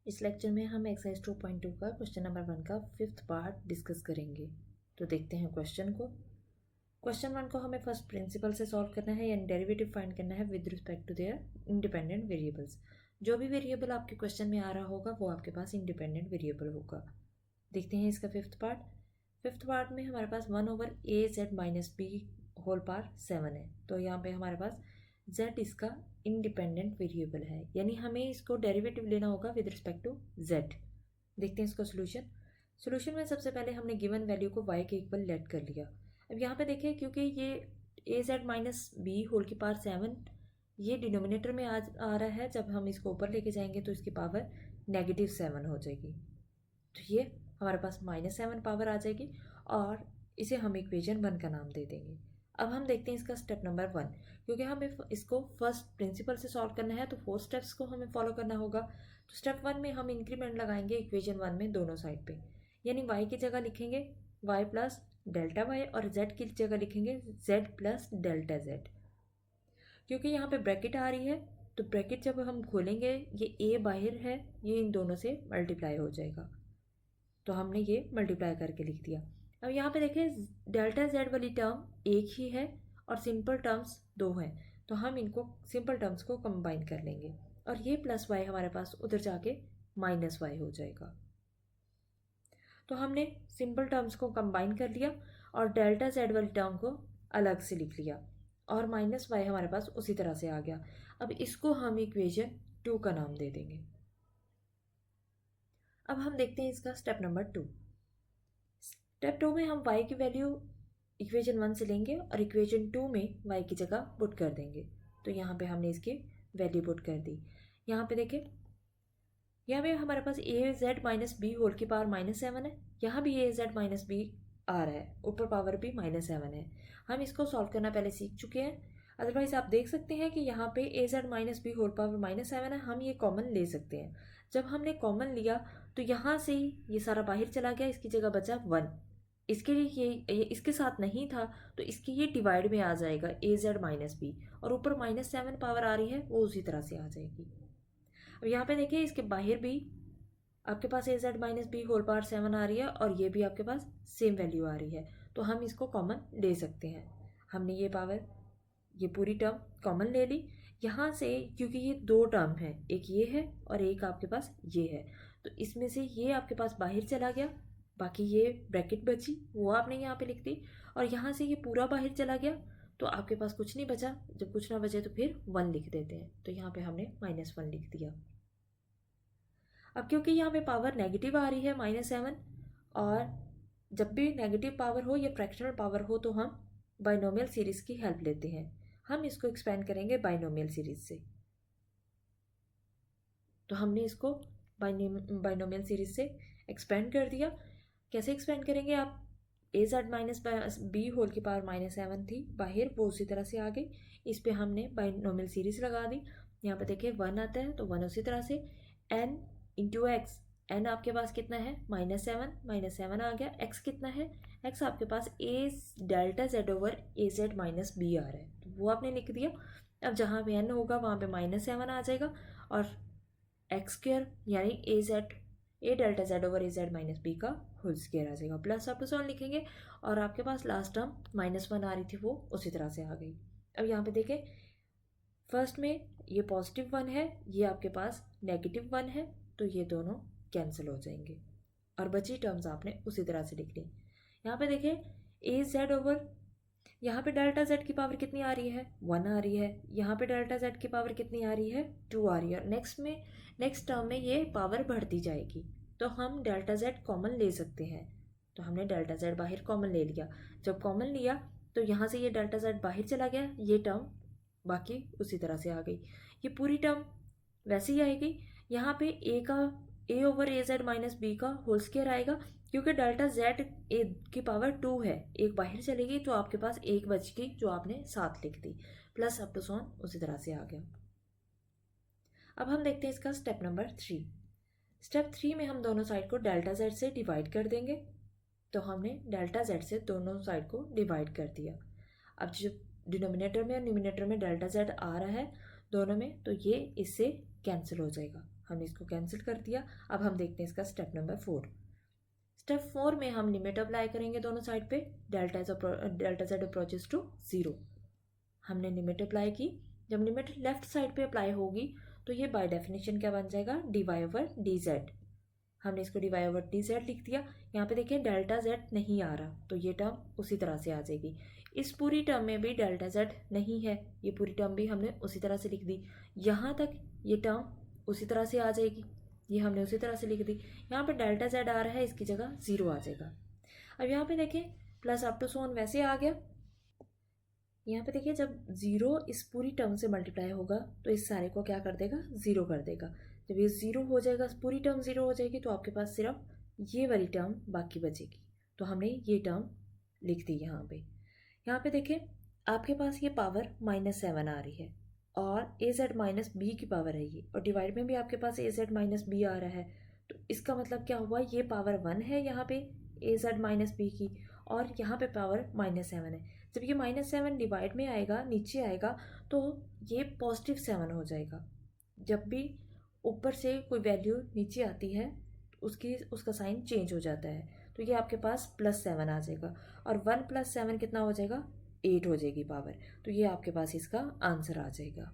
इस लेक्चर में हम एक्सरसाइज 2.2 का क्वेश्चन नंबर 1 का 5th पार्ट डिस्कस करेंगे। तो देखते हैं क्वेश्चन को। क्वेश्चन 1 को हमें फर्स्ट प्रिंसिपल से सॉल्व करना है, यानी डेरिवेटिव फाइंड करना है with respect to their independent variables. जो भी वेरिएबल आपके क्वेश्चन में आ रहा होगा वो आपके पास इंडिपेंडेंट वेरिएबल होगा। देखते हैं इसका 5th पार्ट। 5th पार्ट में हमारे पास 1/az-b होल पावर 7 है। तो यहाँ पे हमारे पास z इसका इंडिपेंडेंट वेरिएबल है, यानी हमें इसको डेरिवेटिव लेना होगा विद रिस्पेक्ट टू z। देखते हैं इसका सोल्यूशन। सोल्यूशन में सबसे पहले हमने गिवन वैल्यू को y के इक्वल लेट कर लिया। अब यहाँ पे देखिए, क्योंकि ये az-b होल की पावर 7 ये डिनोमिनेटर में आ रहा है, जब हम इसको ऊपर लेके जाएंगे तो इसकी पावर -7 हो जाएगी। तो ये हमारे पास -7 पावर आ जाएगी और इसे हम इक्वेशन 1 का नाम दे देंगे। अब हम देखते हैं इसका स्टेप नंबर 1। क्योंकि हमें इसको फर्स्ट प्रिंसिपल से सॉल्व करना है तो 4 स्टेप्स को हमें फॉलो करना होगा। तो स्टेप 1 में हम इंक्रीमेंट लगाएंगे इक्वेशन 1 में दोनों साइड पे, यानी y की जगह लिखेंगे y प्लस डेल्टा वाई और z की जगह लिखेंगे z प्लस डेल्टा z। क्योंकि यहाँ पे ब्रैकेट आ रही है तो ब्रैकेट जब हम खोलेंगे ये a बाहर है, ये इन दोनों से मल्टीप्लाई हो जाएगा। तो हमने ये मल्टीप्लाई करके लिख दिया। अब यहाँ पे देखें डेल्टा z वाली टर्म एक ही है और सिंपल टर्म्स 2 हैं, तो हम इनको सिंपल टर्म्स को कंबाइन कर लेंगे और ये प्लस y हमारे पास उधर जाके -y हो जाएगा। तो हमने सिंपल टर्म्स को कंबाइन कर लिया और डेल्टा z वाली टर्म को अलग से लिख लिया और -y हमारे पास उसी तरह से आ गया। अब इसको हम इक्वेशन 2 का नाम दे देंगे। अब हम देखते हैं इसका स्टेप नंबर 2। स्टेप 2 में हम y की वैल्यू इक्वेशन 1 से लेंगे और इक्वेशन 2 में y की जगह पुट कर देंगे। तो यहाँ पे हमने इसकी वैल्यू पुट कर दी। यहाँ पे देखें, यहाँ पे हमारे पास az-b होल की पावर -7 है, यहाँ भी az-b आ रहा है, ऊपर पावर भी -7 है। हम इसको सॉल्व करना पहले सीख चुके हैं। अदरवाइज आप देख सकते हैं कि यहाँ पे az-b होल पावर -7 है, हम ये कॉमन ले सकते हैं। जब हमने कॉमन लिया तो यहाँ से ये सारा बाहर चला गया, इसकी जगह बचा 1। इसके लिए ये इसके साथ नहीं था तो इसकी ये डिवाइड में आ जाएगा az-b और ऊपर -7 पावर आ रही है वो उसी तरह से आ जाएगी। अब यहाँ पे देखिए इसके बाहर भी आपके पास az-b होल पावर 7 आ रही है और ये भी आपके पास सेम वैल्यू आ रही है, तो हम इसको कॉमन ले सकते हैं। हमने ये पावर ये पूरी टर्म कॉमन ले ली यहाँ से, क्योंकि ये 2 टर्म है, एक ये है और एक आपके पास ये है, तो इसमें से ये आपके पास बाहर चला गया, बाकी ये ब्रैकेट बची वो आपने यहाँ पे लिख दी और यहाँ से ये पूरा बाहर चला गया तो आपके पास कुछ नहीं बचा। जब कुछ ना बचे तो फिर 1 लिख देते हैं, तो यहाँ पे हमने -1 लिख दिया। अब क्योंकि यहाँ पे पावर नेगेटिव आ रही है -7, और जब भी नेगेटिव पावर हो या फ्रैक्शनल पावर हो तो हम बाइनोमियल सीरीज की हेल्प लेते हैं। हम इसको एक्सपेंड करेंगे बाइनोमियल सीरीज से। तो हमने इसको बाइनोमियल सीरीज से एक्सपेंड कर दिया। कैसे एक्सपेंड करेंगे आप, az-b होल की पावर -7 थी बाहर, वो उसी तरह से आ गई, इस पे हमने बाइनोमियल सीरीज लगा दी। यहाँ पे देखिए 1 आता है तो 1 उसी तरह से, n इंटू एक्स, n आपके पास कितना है -7 आ गया, x कितना है, x आपके पास a delta z over az-b आ रहा है, तो वो आपने लिख दिया। अब जहाँ पे n होगा वहाँ पे -7 आ जाएगा और एक्स स्क्र यानी a delta z over az-b का होल स्क्र आ जाएगा, प्लस आप ऑन लिखेंगे और आपके पास लास्ट टर्म -1 आ रही थी वो उसी तरह से आ गई। अब यहाँ पे देखें फर्स्ट में ये +1 है, ये आपके पास -1 है, तो ये दोनों कैंसिल हो जाएंगे और बची टर्म्स आपने उसी तरह से लिख ली। यहाँ पे देखें az ओवर, यहाँ पे डेल्टा z की पावर कितनी आ रही है 1 आ रही है, यहाँ पे डेल्टा z की पावर कितनी आ रही है 2 आ रही है, और नेक्स्ट टर्म में ये पावर बढ़ती जाएगी, तो हम डेल्टा z कॉमन ले सकते हैं। तो हमने डेल्टा z बाहर कॉमन ले लिया। जब कॉमन लिया तो यहाँ से ये डेल्टा z बाहर चला गया, ये टर्म बाकी उसी तरह से आ गई, ये पूरी टर्म वैसे ही आएगी। यहाँ पे a ओवर az-b का होल स्क्वायर आएगा, क्योंकि डेल्टा z a की पावर 2 है, एक बाहर चलेगी तो आपके पास एक बच गई जो आपने साथ लिख दी, प्लस अप टू सॉन उसी तरह से आ गया। अब हम देखते हैं इसका स्टेप नंबर 3। स्टेप 3 में हम दोनों साइड को डेल्टा z से डिवाइड कर देंगे। तो हमने डेल्टा z से दोनों साइड को डिवाइड कर दिया। अब जो डिनोमिनेटर में और न्यूमिनेटर में डेल्टा z आ रहा है दोनों में, तो ये इससे कैंसिल हो जाएगा। हमने इसको कैंसिल कर दिया। अब हम देखते हैं इसका स्टेप नंबर 4। स्टेप 4 में हम लिमिट अप्लाई करेंगे दोनों साइड पे, डेल्टा z अप्रोचेस टू 0। हमने लिमिट अप्लाई की। जब लिमिट लेफ्ट साइड पे अप्लाई होगी तो ये बाय डेफिनेशन क्या बन जाएगा, dy/dz। हमने इसको dy/dz लिख दिया। यहाँ पे देखिए डेल्टा z नहीं आ रहा तो ये टर्म उसी तरह से आ जाएगी। इस पूरी टर्म में भी डेल्टा z नहीं है, ये पूरी टर्म भी हमने उसी तरह से लिख दी। यहाँ तक ये टर्म उसी तरह से आ जाएगी, ये हमने उसी तरह से लिख दी। यहाँ पे डेल्टा z आ रहा है, इसकी जगह 0 आ जाएगा। अब यहाँ पे देखिए plus up to so on वैसे आ गया। यहाँ पे देखिए जब 0 इस पूरी टर्म से मल्टीप्लाई होगा तो इस सारे को क्या कर देगा, 0 कर देगा। जब ये 0 हो जाएगा, पूरी टर्म 0 हो जाएगी तो आपके पास सिर्फ ये वाली टर्म बाकी बचेगी। तो हमने ये टर्म लिख दी यहाँ पे। यहाँ पे देखिए आपके पास ये पावर -7 आ रही है और az-b की पावर है ये, और डिवाइड में भी आपके पास az-b आ रहा है। तो इसका मतलब क्या हुआ, ये पावर 1 है यहाँ पे az-b की, और यहाँ पे पावर -7 है। जब ये -7 डिवाइड में आएगा, नीचे आएगा, तो ये +7 हो जाएगा। जब भी ऊपर से कोई वैल्यू नीचे आती है उसका साइन चेंज हो जाता है। तो ये आपके पास +7 आ जाएगा, और 1 + 7 कितना हो जाएगा, 8 हो जाएगी पावर। तो ये आपके पास इसका आंसर आ जाएगा।